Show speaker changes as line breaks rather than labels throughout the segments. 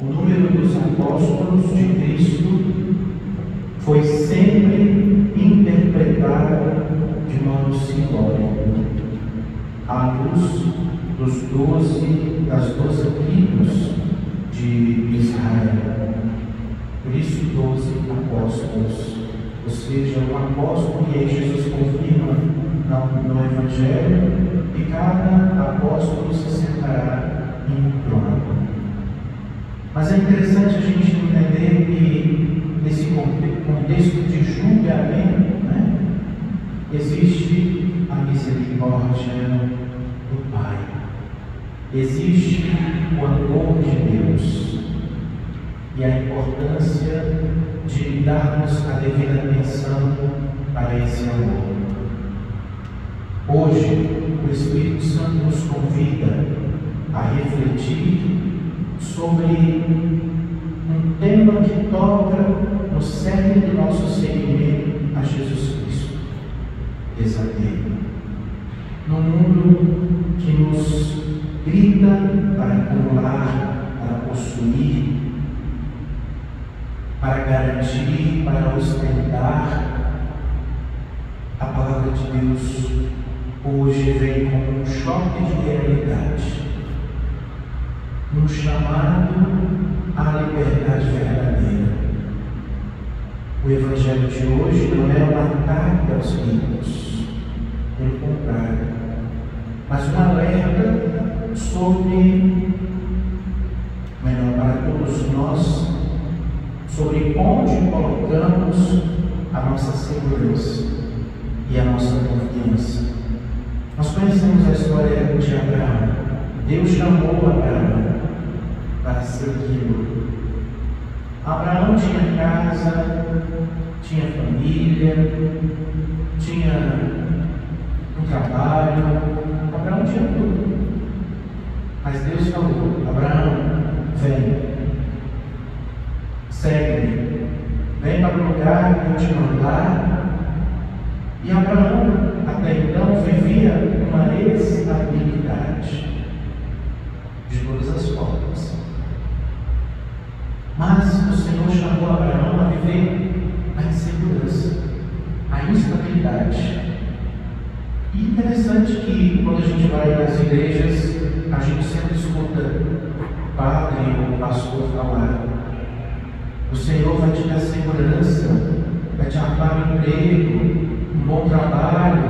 O número dos apóstolos de Cristo foi sempre interpretado de modo simbólico, à luz das 12 tribos de Israel. Por isso, 12 apóstolos. Ou seja, um apóstolo, e aí Jesus confirma no Evangelho, que cada apóstolo se sentará em um trono. Mas é interessante a gente entender que nesse contexto de julgamento, existe a misericórdia do Pai, existe o amor de Deus e a importância de darmos a devida atenção para esse amor. Hoje, o Espírito Santo nos convida a refletir sobre um tema que toca no cerne do nosso seguimento a Jesus Cristo: desapego. Num mundo que nos grita para acumular, para possuir, para garantir, para ostentar, a palavra de Deus hoje vem como um choque de realidade, um chamado à liberdade verdadeira. O Evangelho de hoje não é um ataque aos ricos, pelo contrário, mas um alerta sobre, para todos nós, sobre onde colocamos a nossa segurança e a nossa confiança. Nós conhecemos a história de Abraão. Deus chamou Abraão para segui-lo. Abraão tinha casa, tinha família, tinha um trabalho, Abraão tinha tudo. Mas Deus falou: Abraão, vem, segue-me, vem para o lugar que eu te mandar. E Abraão, até então, vivia uma estabilidade de todas as formas. Mas o Senhor chamou Abraão a viver a insegurança, a instabilidade. E interessante que quando a gente vai nas igrejas, a gente sempre escuta o padre ou o pastor falar: o Senhor vai te dar segurança, vai te arrumar um emprego, um bom trabalho,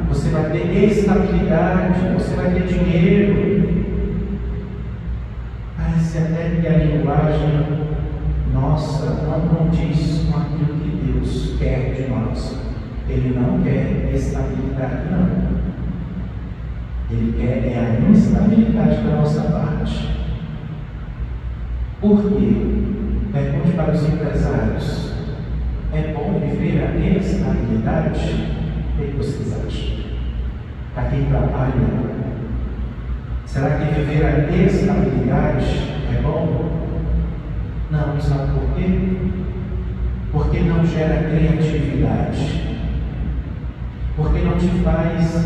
você vai ter estabilidade, você vai ter dinheiro. Parece até que a linguagem nossa não condiz com aquilo que Deus quer de nós. Ele não quer estabilidade, não. Ele quer a instabilidade da nossa parte. Por quê? Pergunte para os empresários: é bom viver a estabilidade? O que vocês acham? Para quem trabalha, será que viver a estabilidade é bom? Não, sabe por quê? Porque não gera criatividade, porque não te faz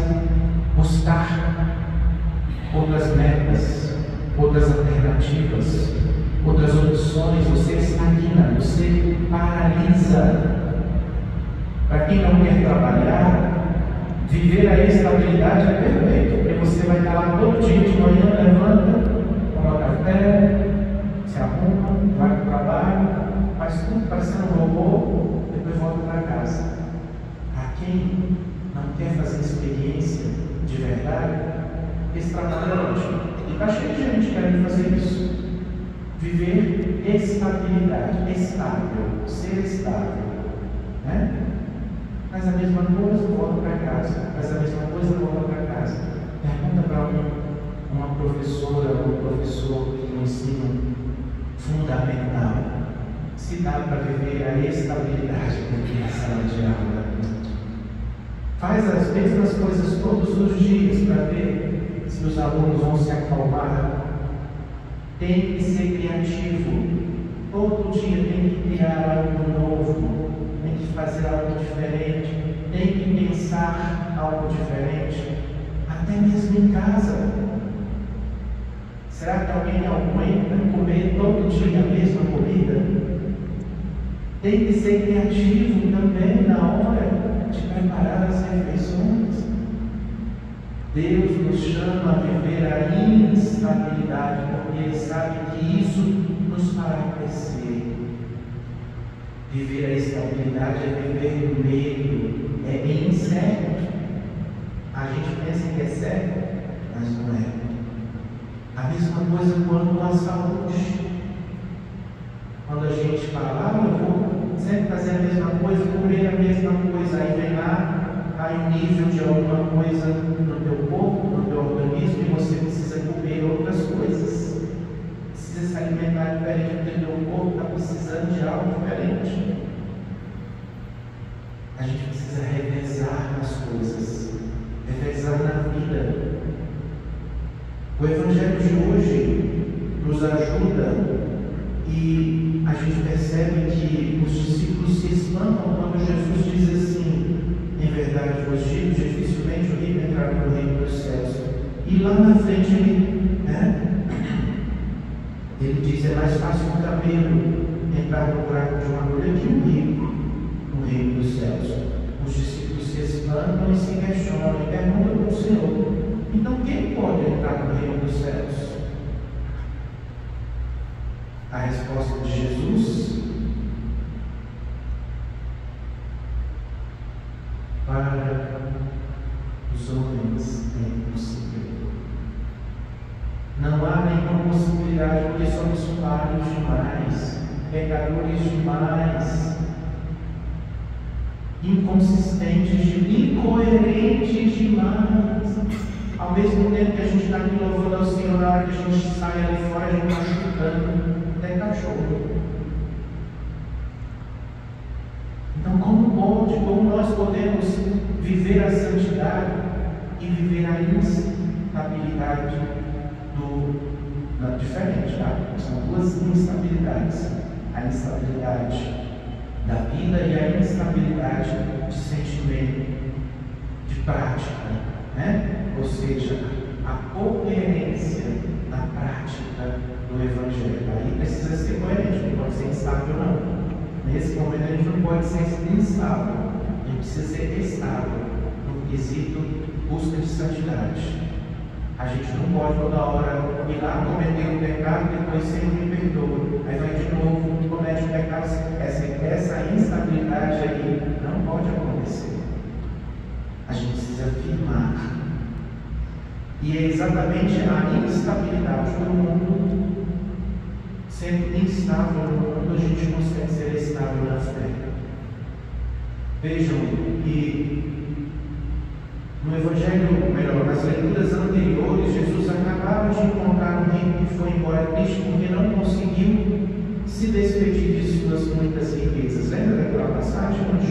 buscar outras metas, outras alternativas, outras opções. Você estagna, você paralisa. Para quem não quer trabalhar, viver a estabilidade é perfeito, porque você vai estar lá todo dia de manhã, levanta, toma café, se arruma, vai para o trabalho, faz tudo parecendo um robô, depois volta para casa. A quem não quer fazer experiência de verdade, esse trabalho é ótimo. E está cheio de gente querendo fazer isso. Viver estabilidade, estável, ser estável, Faz a mesma coisa, volta para casa. Faz a mesma coisa, volta para casa. Pergunta para uma professora ou um professor que no ensino fundamental se dá para viver a estabilidade dentro da sala de aula. Faz as mesmas coisas todos os dias para ver se os alunos vão se acalmar. Tem que ser criativo. Todo dia tem que criar algo novo, tem que fazer algo diferente, tem que pensar algo diferente, até mesmo em casa. Será que alguém aguenta comer todo dia Tem que ser criativo também na hora de preparar as refeições. Deus nos chama a viver a instabilidade, porque Ele sabe que isso nos fará crescer. Viver a estabilidade é viver no medo, é incerto. A gente pensa que é certo, mas não é. A mesma coisa quanto à saúde. Quando a gente fala, eu vou sempre fazer a mesma coisa, comer a mesma coisa, aí vem lá, cai o nível de alguma coisa no teu corpo, no teu organismo, e você precisa comer outras coisas. Precisa se alimentar diferente, porque o teu corpo está precisando de algo diferente. A gente precisa revezar as coisas, revezar na vida. O Evangelho de hoje nos ajuda e a gente percebe que os discípulos se espantam quando Jesus diz assim: em verdade vos digo, dificilmente o rico entrará no reino dos céus. E lá na frente ele diz: é mais fácil um camelo entrar no buraco de uma agulha que um rico no reino dos céus. Os discípulos se espantam e se questionam e perguntam ao Senhor: então quem pode entrar no reino dos céus? A resposta de Jesus: para os homens é impossível. Não há nenhuma possibilidade, porque somos falhos demais, pecadores demais, inconsistentes, incoerentes demais. Ao mesmo tempo que a gente está aqui louvando ao Senhor, na hora que a gente sai ali fora, a gente está chutando até cachorro. Então, como nós podemos viver a santidade e viver a instabilidade diferente, tá? São duas instabilidades: a instabilidade da vida e a instabilidade de sentimento, de prática, né? Ou seja, a coerência na prática do Evangelho. Aí precisa ser coerente, não pode ser instável, não. Nesse momento a gente não pode ser instável, a gente precisa ser estável no quesito busca de santidade. A gente não pode toda hora ir lá cometer um pecado e depois Senhor me perdoa. Aí vai de novo, comete um pecado. Essa instabilidade aí não pode acontecer. A gente precisa firmar. E é exatamente a instabilidade do mundo. Sendo instável no mundo, a gente consegue ser estável na fé. Vejam que no Evangelho, melhor, nas leituras anteriores, Jesus acabava de encontrar um rico que foi embora triste porque não conseguiu se despedir de suas muitas riquezas. Lembra daquela passagem onde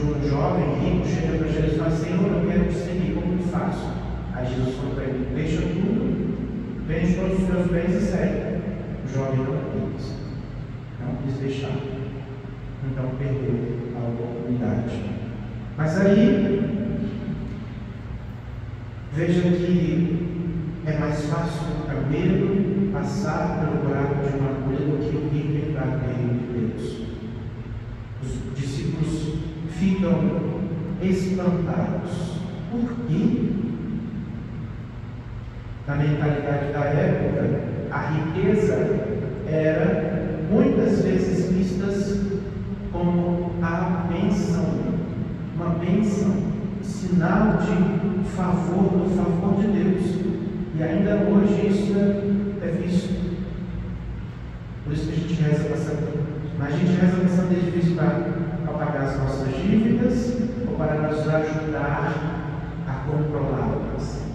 um jovem rico chega para Jesus e fala: Senhor, eu quero te seguir, como que faço? Aí Jesus falou para ele: deixa tudo, vende todos os teus bens e segue. O jovem não quis deixar, então perdeu a oportunidade. Mas aí, veja que é mais fácil o camelo passar pelo buraco de uma agulha do que o rico entrar no reino de Deus. Os discípulos ficam espantados. Por quê? Na mentalidade da época, a riqueza era muitas vezes vista como a bênção, uma bênção, sinal de favor, do favor de Deus. E ainda hoje isso é visto. Por isso que a gente reza bastante. Mas a gente reza bastante difícil para pagar as nossas dívidas ou para nos ajudar a controlá-las,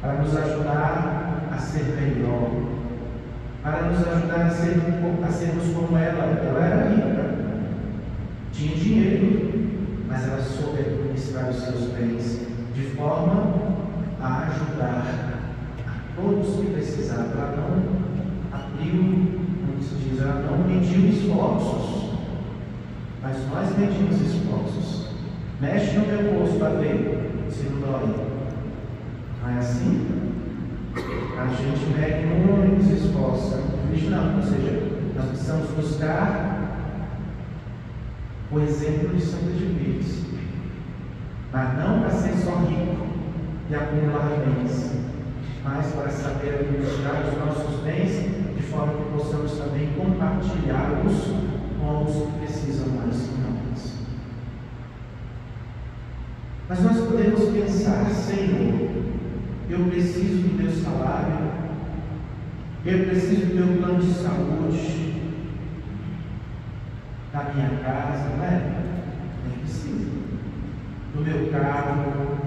para nos ajudar a ser melhor, para nos ajudar a sermos como ela. Ela era rica, tinha dinheiro, mas ela soube administrar os seus bens de forma a ajudar a todos que precisavam. Ela não abriu, como se diz, ela não mediu esforços, mas nós medimos esforços. Mexe no meu bolso para ver se não dói. Não é assim? A gente mede muitos esforços, não, ou seja, nós precisamos buscar o exemplo de Santa Edviges, mas não para ser só rico e acumular bens, mas para saber administrar os nossos bens de forma que possamos também compartilhá-los com os que precisam mais que nós. Mas nós podemos pensar: Senhor, eu preciso do meu salário, eu preciso do meu plano de saúde, da minha casa, não é? Nem precisa. Do meu carro,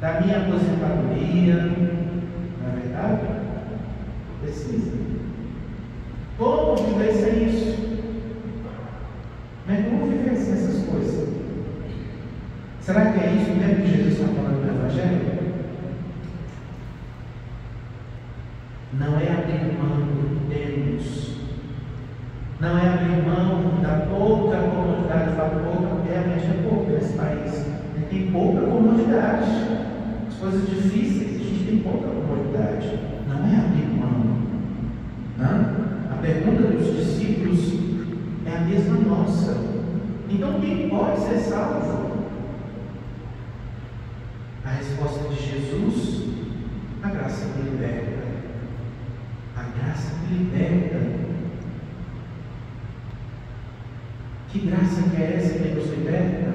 da minha aposentadoria, não é verdade? Precisa. Como viver sem isso? Mas como viver sem essas coisas? Será que é isso mesmo que Jesus está falando no Evangelho? Não é abrir mão do que temos, não é abrir mão da pouca comodidade. Falo pouca, realmente é pouca nesse país. A gente tem pouca comodidade. As coisas difíceis, a gente tem pouca comodidade. Não é abrir mão. Não? A pergunta dos discípulos é a mesma nossa. Então, quem pode ser salvo? A resposta de Jesus: a graça que liberta. A graça que liberta. Que graça que é essa que nos liberta?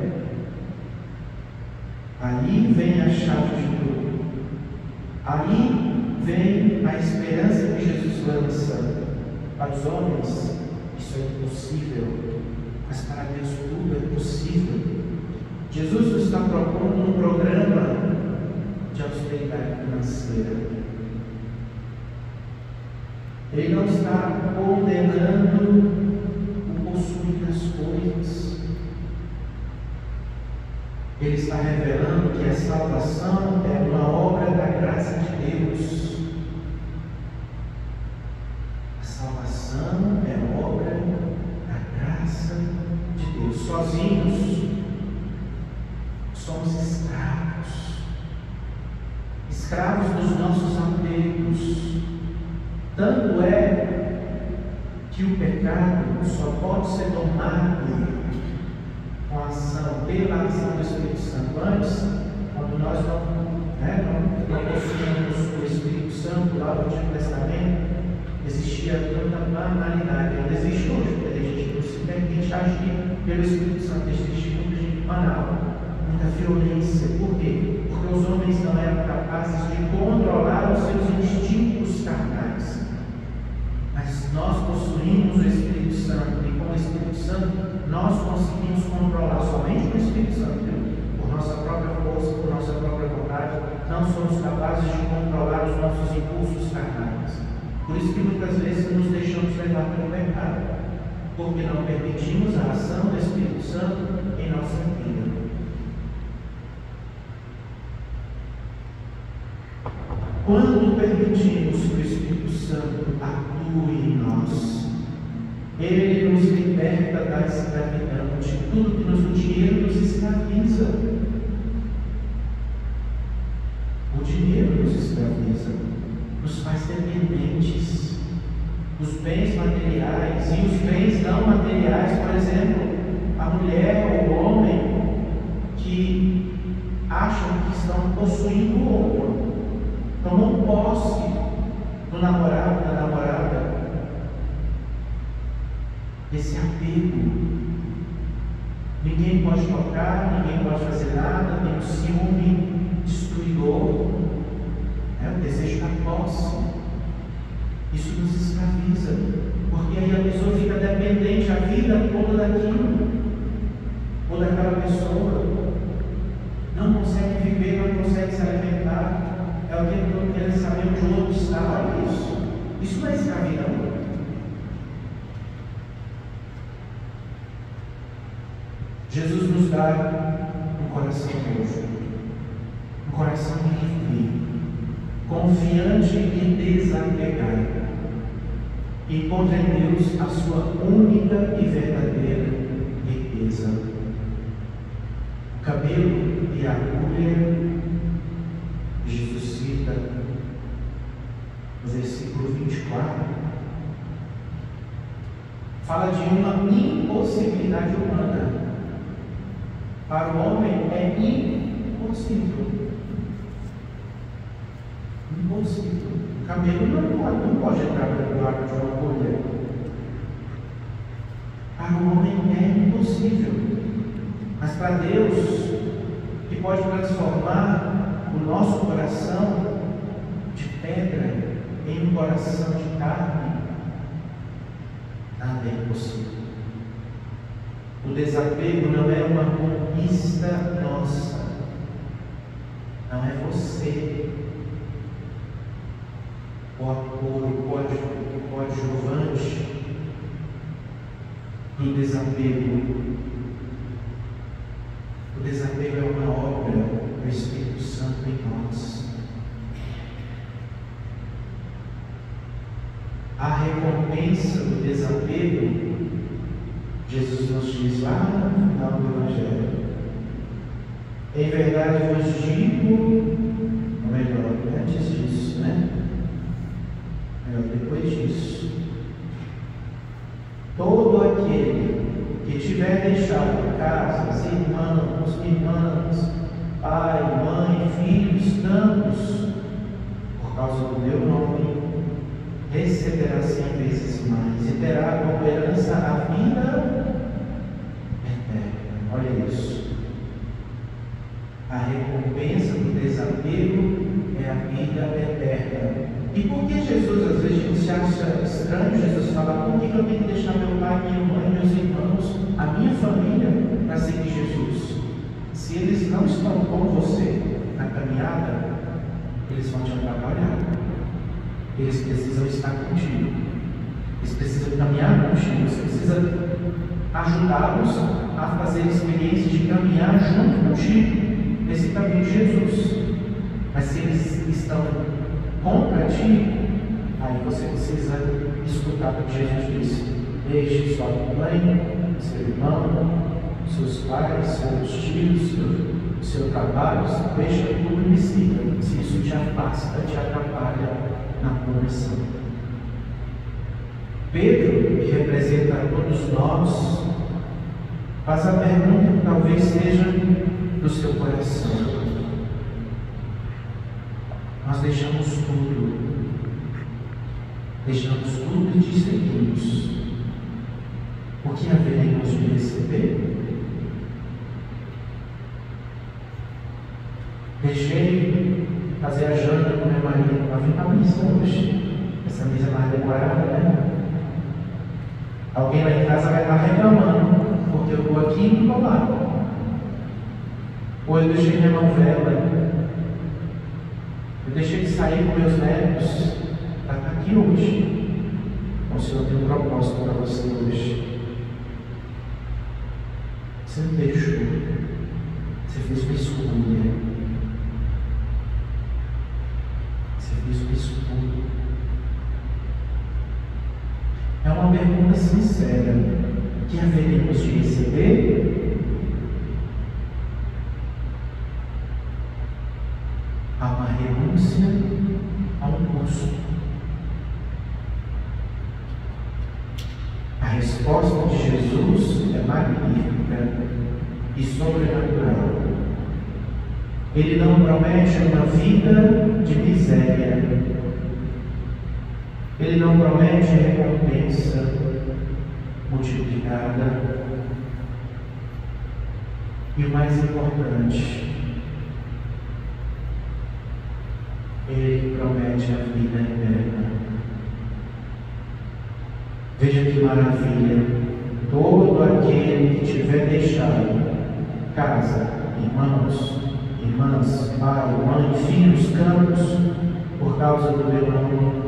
Aí vem a chave de tudo. Aí vem a esperança que Jesus lança para os homens. Isso é impossível, mas para Deus tudo é possível. Jesus nos está propondo um programa de austeridade financeira. Ele não está condenando o possuir das coisas. Ele está revelando que a salvação é uma obra da graça de Deus. A salvação é obra da graça de Deus. Sozinhos somos escravos. Escravos dos nossos apegos. Tanto é que o pecado só pode ser domado com a ação, pela ação do Espírito Santo. Antes, quando nós não possuímos o Espírito Santo lá no Antigo Testamento, existia tanta banalidade. Não existe hoje, porque a gente não se permite agir pelo Espírito Santo. Existe muita gente banal, muita violência. Por quê? Porque os homens não eram capazes de controlar os seus instintos carnais. Mas nós possuímos o Espírito Santo, e com o Espírito Santo nós conseguimos controlar somente com o Espírito Santo, viu? Por nossa própria força, por nossa própria vontade, não somos capazes de controlar os nossos impulsos carnais. Por isso que muitas vezes nos deixamos levar pelo pecado, porque não permitimos a ação do Espírito Santo em nossa vida. Quando permitimos que o Espírito Santo atue em nós, ele nos liberta da escravidão, de tudo que o dinheiro nos escraviza. O dinheiro nos escraviza, nos faz dependentes dos bens materiais e os bens não materiais. Por exemplo, a mulher ou o homem que acham que estão possuindo o outro, tomam posse do namorado, da namorada. Esse apego. Ninguém pode tocar, ninguém pode fazer nada, tem um ciúme destruidor, o desejo da posse. Isso nos escraviza, porque aí a pessoa fica dependente a vida toda daquilo, ou daquela pessoa. Não consegue viver, não consegue se alimentar. É o tempo todo querendo saber onde o outro está. Olha isso. Isso não é escravidão. Jesus nos dá um coração novo, um coração livre, confiante e desapegado. Encontre em Deus a sua única e verdadeira riqueza. O cabelo e a agulha, Jesus cita no versículo 24, fala de uma impossibilidade humana. Para o homem é impossível. Impossível. O camelo não pode entrar no buraco de uma agulha. Para o homem é impossível. Mas para Deus, que pode transformar o nosso coração de pedra em um coração de carne, nada é impossível. O desapego não é uma conquista nossa, não é você. O coadjuvante do desapego. O desapego é uma obra do Espírito Santo em nós. A recompensa do desapego, Jesus nos diz lá no final do Evangelho: em verdade vos digo, ou melhor, antes disso, depois disso, todo aquele que tiver deixado casas, irmãs, pai, mãe, filhos, campos, por causa do meu nome, receberá 100 vezes mais e terá como herança a vida eterna. Olha isso. A recompensa do desapego é a vida eterna. E por que Jesus, às vezes, a gente se acha estranho, Jesus fala: por que eu tenho que deixar meu pai, minha mãe, meus irmãos, a minha família, para seguir Jesus? Se eles não estão com você na caminhada, eles vão te atrapalhar. Eles precisam estar contigo. Eles precisam caminhar contigo. Você precisa ajudá-los a fazer a experiência de caminhar junto contigo nesse caminho de Jesus. Mas se eles estão contra ti, aí você precisa escutar o que Jesus disse: deixe sua mãe, seu irmão, seus pais, seus tios, seu trabalho, deixa tudo e me siga. Se isso te afasta, te atrapalha na conversão. Pedro, que representa a todos nós, faz a pergunta que talvez seja do seu coração: nós deixamos tudo e te seguimos, o que haveremos de receber? Deixei fazer a janta com meu marido para vir para a missa hoje. Essa missa é mais decorada, Alguém lá em casa vai estar reclamando, porque eu estou aqui e não estou lá. Ou eu deixei minha novela. Eu deixei de sair com meus netos para estar aqui hoje. O Senhor tem um propósito para você hoje. Você não deixou. Você fez uma escolha. Você fez uma escolha. É uma pergunta sincera. Que haveremos de receber? Há uma renúncia a um custo. A resposta de Jesus é magnífica e sobrenatural. Ele não promete uma vida de miséria. Ele não promete recompensa multiplicada. E o mais importante, Ele promete a vida eterna. Veja que maravilha! Todo aquele que tiver deixado casa, irmãos, irmãs, pai, mãe, filhos, campos, por causa do meu nome,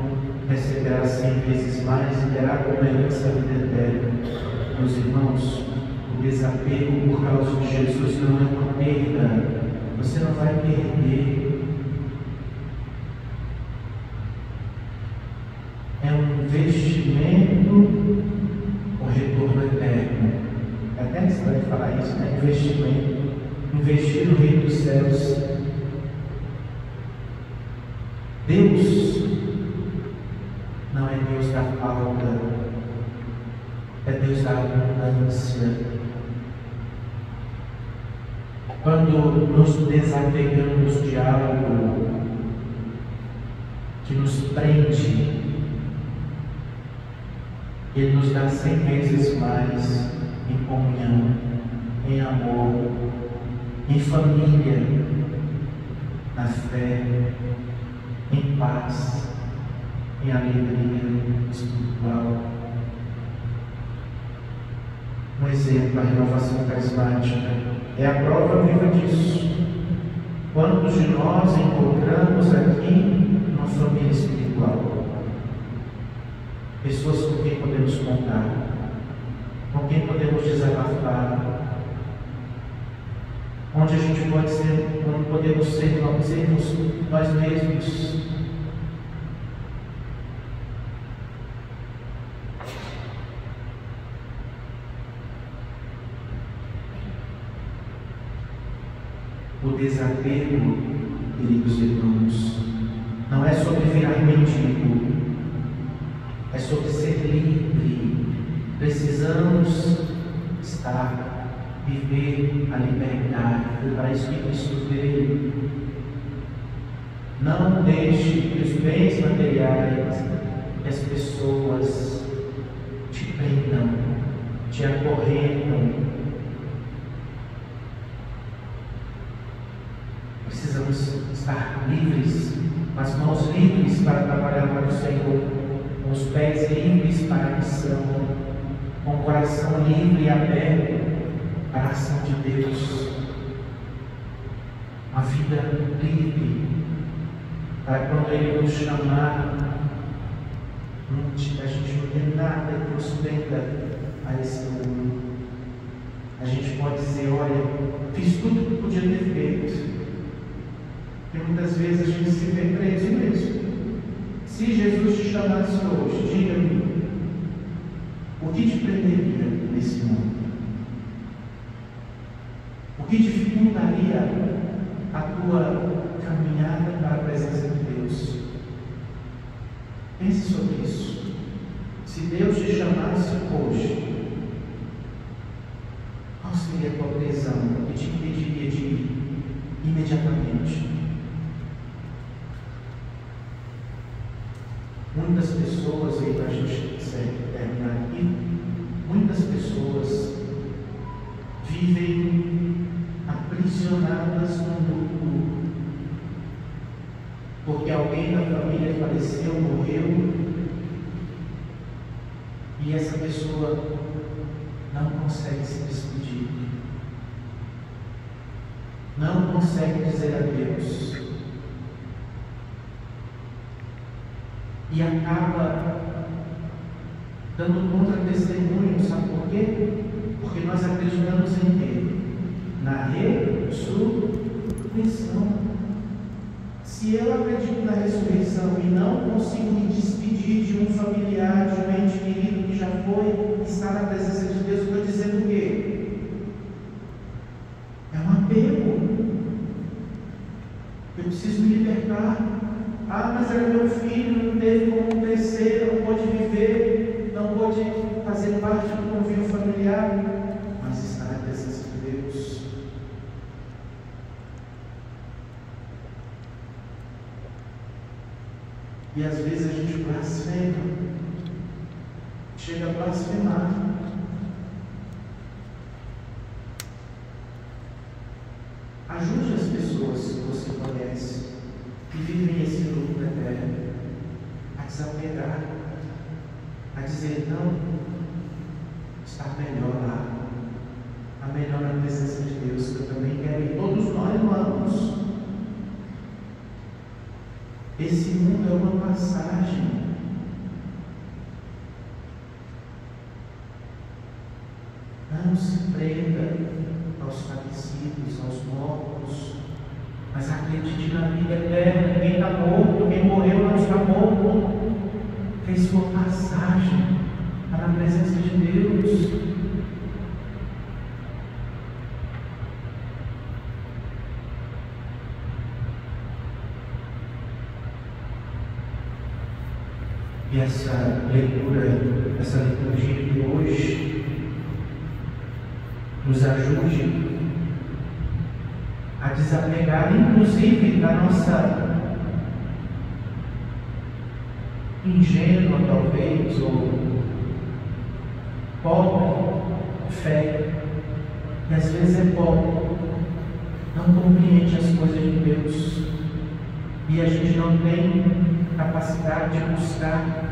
receberá 100 vezes mais e terá como herança a vida eterna. Meus irmãos, o desapego por causa de Jesus não é uma perda. Você não vai perder. É um investimento com retorno eterno. É até estranho falar isso, né? Investimento. Investir no reino dos céus. Deus não é Deus da falta. é Deus da abundância. Quando nos desapegamos de algo que nos prende, Ele nos dá 100 vezes mais em comunhão, em amor, em família, na fé, em paz, em alegria espiritual. Um exemplo, a renovação carismática é a prova viva disso. Quantos de nós encontramos aqui uma família espiritual? Pessoas com quem podemos contar, com quem podemos desabafar, onde a gente pode ser, onde podemos ser nós mesmos. O desapego, queridos irmãos, não é sobre virar mendigo, é sobre ser livre. Precisamos viver a liberdade, para isso que Cristo veio. Não deixe que os bens materiais, que as pessoas te prendam, te acorrentam. Precisamos estar livres, com as mãos livres para trabalhar para o Senhor, com os pés livres para a missão, com o coração livre e aberto para a ação de Deus. Uma vida livre, para quando Ele nos chamar, a gente não tem nada que nos prenda a esse mundo. A gente pode dizer: olha, fiz tudo o que podia ter feito. E muitas vezes a gente se vê preso mesmo. Se Jesus te chamasse hoje, diga-me, o que te prenderia nesse mundo? O que dificultaria a tua caminhada para a presença de Deus? Pense sobre isso. Se Deus te chamasse hoje, qual seria a tua prisão que te impediria de ir imediatamente? Muitas pessoas, e para a gente terminar aqui, muitas pessoas vivem aprisionadas no mundo, porque alguém da família faleceu, morreu, e essa pessoa não consegue se despedir, não consegue dizer adeus. E acaba dando contra-testemunho, sabe por quê? Porque nós acreditamos em quê? Na ressurreição. Se eu acredito na ressurreição e não consigo me despedir de um familiar, de um ente querido que já foi, está na presença de Deus, eu estou dizendo o quê? É um apego. Eu preciso me libertar. Ah, mas era meu filho, não teve como crescer, não pôde viver, não pôde fazer parte do convívio familiar, mas está na presença de Deus. E às vezes a gente blasfema, chega a blasfemar. Ajude as pessoas que você conhece, que vivem esse luto eterno, a desapegar, a dizer: não, está melhor lá, a melhor na presença de Deus, que eu também quero ir. Todos nós vamos. Esse mundo é uma passagem. Não se prenda aos falecidos, aos mortos, mas acredite na vida eterna. Ninguém está morto, quem morreu não está morto. Fez sua passagem para a presença de Deus. E a essa leitura, essa liturgia de hoje nos ajude a desapegar, inclusive, da nossa ingênua, talvez, ou pobre fé, que às vezes é pobre, não compreende as coisas de Deus, e a gente não tem capacidade de buscar,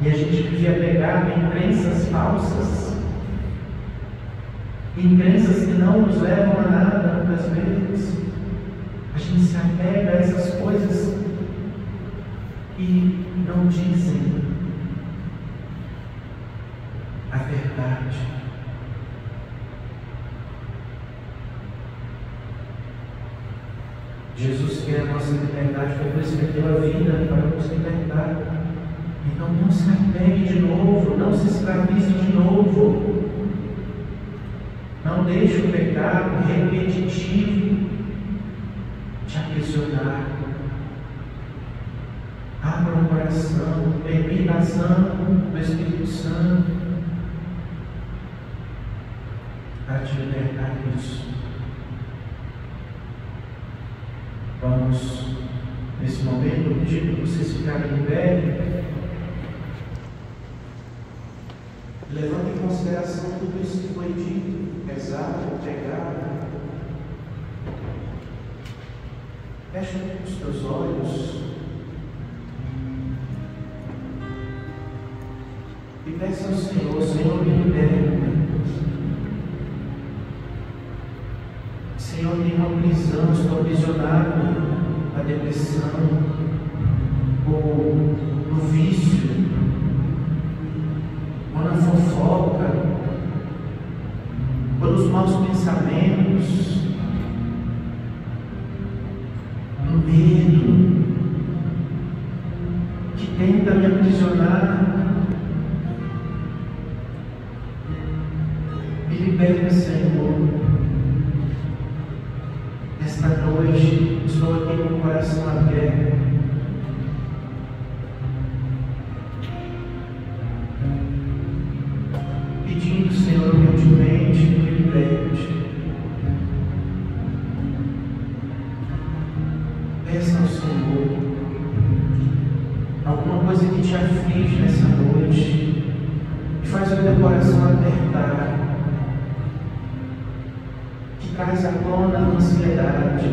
e a gente vive apegado em crenças falsas, em crenças que não nos levam a nada, muitas vezes. A gente se apega a essas coisas e não dizem a verdade. Jesus quer a nossa liberdade, foi por isso que deu a vida para nos libertar. Então não se apegue de novo, não se escravize de novo. Não deixe o pecado repetitivo te aprisionar. Abra o coração, permita a ação do Espírito Santo para te libertar disso. Vamos, nesse momento, pedir para vocês ficarem em pé, levando em consideração tudo isso que foi dito, rezado, pregado. Fecha os teus olhos e peça ao Senhor: Senhor, me liberta. Senhor, tem uma prisão, estou aprisionado na depressão, ou no vício, ou na fofoca, ou nos maus pensamentos, no medo, que tenta me aprisionar. Me liberta, Senhor. Esta noite estou aqui com o coração aberto, pedindo, Senhor, humildemente, me liberte. Peça ao Senhor alguma coisa que te aflige nessa noite e faz o teu coração apertar, traz à tona a ansiedade,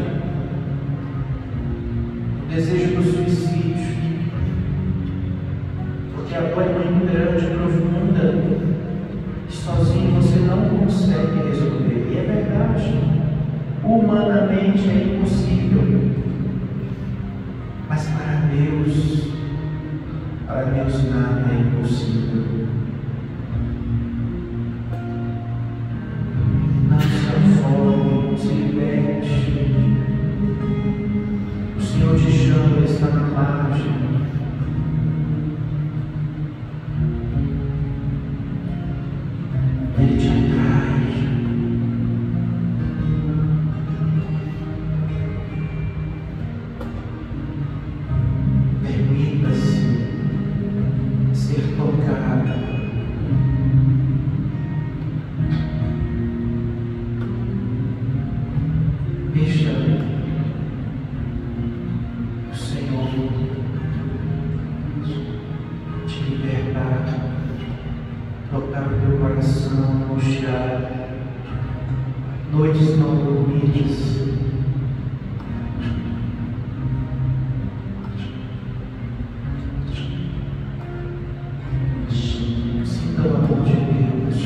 o desejo do suicídio, porque a dor é muito grande, profunda, e sozinho você não consegue resolver. E é verdade, humanamente é impossível, mas para Deus nada é impossível. Se liberte. O Senhor te chama, Ele está na margem. Ele te atrai. Permita-se ser tocado. Deixa o Senhor te libertar, tocar o teu coração angustiado, noites não dormidas. Sinta o amor de Deus.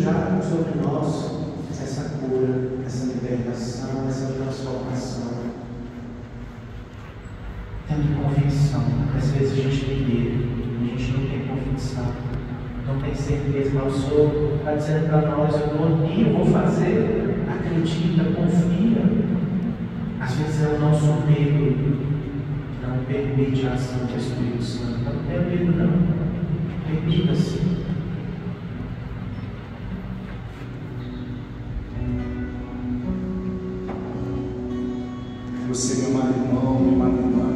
já sobre nós essa cura, essa libertação, essa transformação. Tendo convicção, às vezes a gente tem medo, a gente não tem convicção, não tem certeza, mas o Senhor está dizendo para nós: eu vou fazer, acredita, confia. Às vezes é o nosso medo, não permite a ação do Espírito Santo. Não tenha medo, não. Permita-se.
Você, meu amado irmão, minha amada irmã,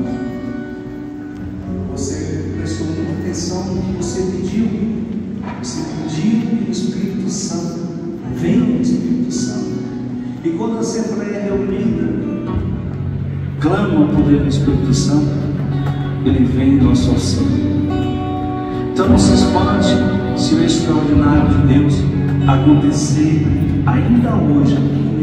você prestou muita atenção no que você pediu. Você pediu que o Espírito Santo venha, o Espírito Santo. E quando a Assembleia é reunida, clama o poder do Espírito Santo, ele vem em nosso auxílio. Então não se espante se o extraordinário de Deus acontecer ainda hoje aqui.